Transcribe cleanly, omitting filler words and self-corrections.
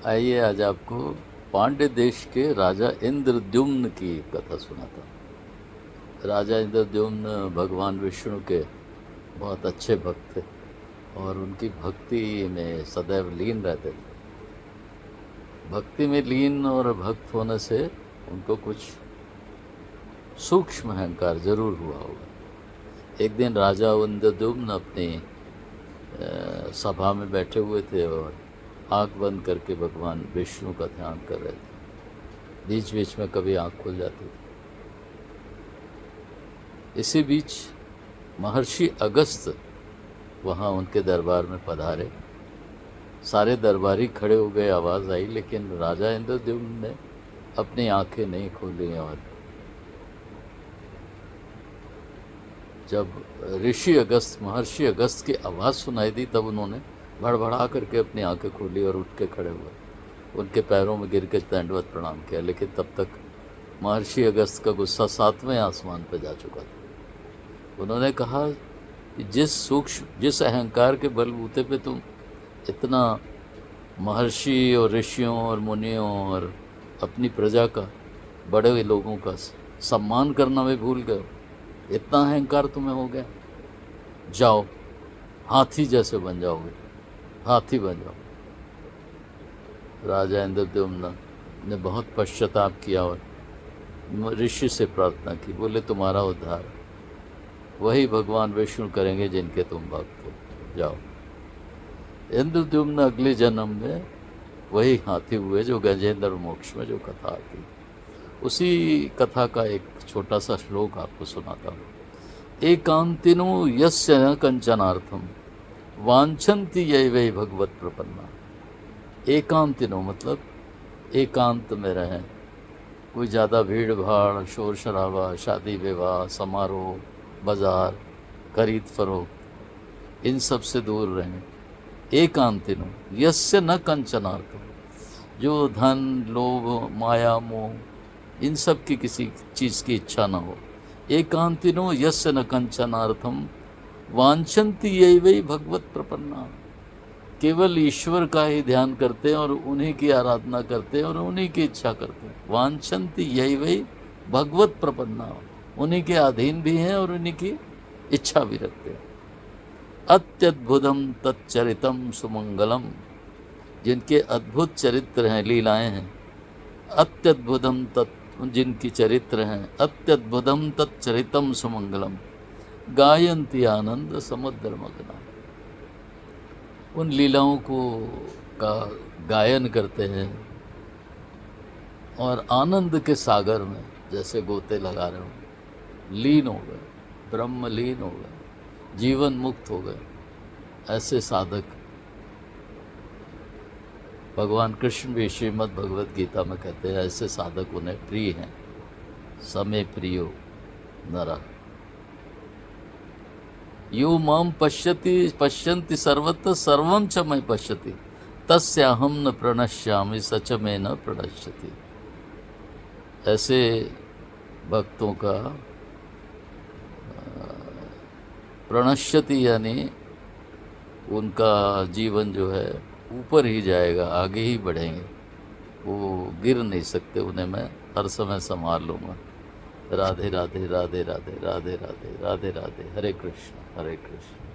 आइए आज आपको पांड्य देश के राजा इंद्रद्युम्न की कथा सुनाता हूँ। राजा इंद्रद्युम्न भगवान विष्णु के बहुत अच्छे भक्त थे और उनकी भक्ति में सदैव लीन रहते थे। भक्ति में लीन और भक्त होने से उनको कुछ सूक्ष्म अहंकार जरूर हुआ होगा। एक दिन राजा इंद्रद्युम्न अपनी सभा में बैठे हुए थे और आँख बंद करके भगवान विष्णु का ध्यान कर रहे थे। बीच बीच में कभी आँख खुल जाती थी। इसी बीच महर्षि अगस्त वहाँ उनके दरबार में पधारे। सारे दरबारी खड़े हो गए, आवाज़ आई, लेकिन राजा इंद्रद्युम्न ने अपनी आंखें नहीं खोली और जब महर्षि अगस्त की आवाज़ सुनाई दी तब उन्होंने भड़बड़ा करके अपनी आंखें खोली और उठ के खड़े हुए। उनके पैरों में गिर के दंडवत प्रणाम किया, लेकिन तब तक महर्षि अगस्त का गुस्सा 7वें आसमान पर जा चुका था। उन्होंने कहा कि जिस अहंकार के बलबूते पे तुम इतना महर्षि और ऋषियों और मुनियों और अपनी प्रजा का, बड़े लोगों का सम्मान करना भी भूल गए, इतना अहंकार तुम्हें हो गया, जाओ हाथी जैसे बन जाओगे, हाथी बन जाओ। राजा इंद्रद्युम्न ने बहुत पश्चाताप किया और ऋषि से प्रार्थना की। बोले तुम्हारा उद्धार वही भगवान विष्णु करेंगे जिनके तुम भक्त हो, जाओ। इंद्रद्युम्न अगले जन्म में वही हाथी हुए जो गजेंद्र मोक्ष में जो कथा आती, उसी कथा का एक छोटा सा श्लोक आपको सुनाता हूँ। एकांतिनो यस्य न कंचनार्थम वांछन्ति ये वै भगवत प्रपन्ना। एकांतिनो मतलब एकांत में रहें, कोई ज़्यादा भीड़ भाड़, शोर शराबा, शादी विवाह, समारोह, बाजार, खरीद फरोख्त, इन सब से दूर रहें। एकांतिनो यस्य न कंचनार्थम, जो धन लोभ माया मोह इन सब की किसी चीज़ की इच्छा ना हो। एकांतिनो यस्य न कंचनार्थम वांछन्ति ये वै भगवत प्रपन्ना, केवल ईश्वर का ही ध्यान करते हैं और उन्हीं की आराधना करते हैं और उन्हीं की इच्छा करते हैं। वांछन्ति ये वै भगवत प्रपन्ना, उन्हीं के अधीन भी हैं और उन्हीं की इच्छा भी रखते हैं। अत्यद्भुतम तच्चरितम सुमंगलम, जिनके अद्भुत चरित्र हैं, लीलाएं हैं। अत्यद्भुतम जिनकी चरित्र हैं, अत्यद्भुतम तच्चरितम सुमंगलम गायन्ति आनंद समुद्र मग्ना, उन लीलाओं को का गायन करते हैं और आनंद के सागर में जैसे गोते लगा रहे हो, लीन हो गए, ब्रह्म लीन हो गए, जीवन मुक्त हो गए। ऐसे साधक भगवान कृष्ण भी श्रीमद् भगवद गीता में कहते हैं, ऐसे साधक उन्हें प्रिय हैं। समे प्रियो नरः यो माम पश्यन्ति सर्वत्र सर्वं च मयि पश्यति तस्याहं न प्रणश्यामि सच में न प्रणश्यति। ऐसे भक्तों का प्रणश्यति यानी उनका जीवन जो है ऊपर ही जाएगा, आगे ही बढ़ेंगे, वो गिर नहीं सकते, उन्हें मैं हर समय संभाल लूँगा। राधे राधे राधे राधे राधे राधे राधे राधे, हरे कृष्ण हरे कृष्ण।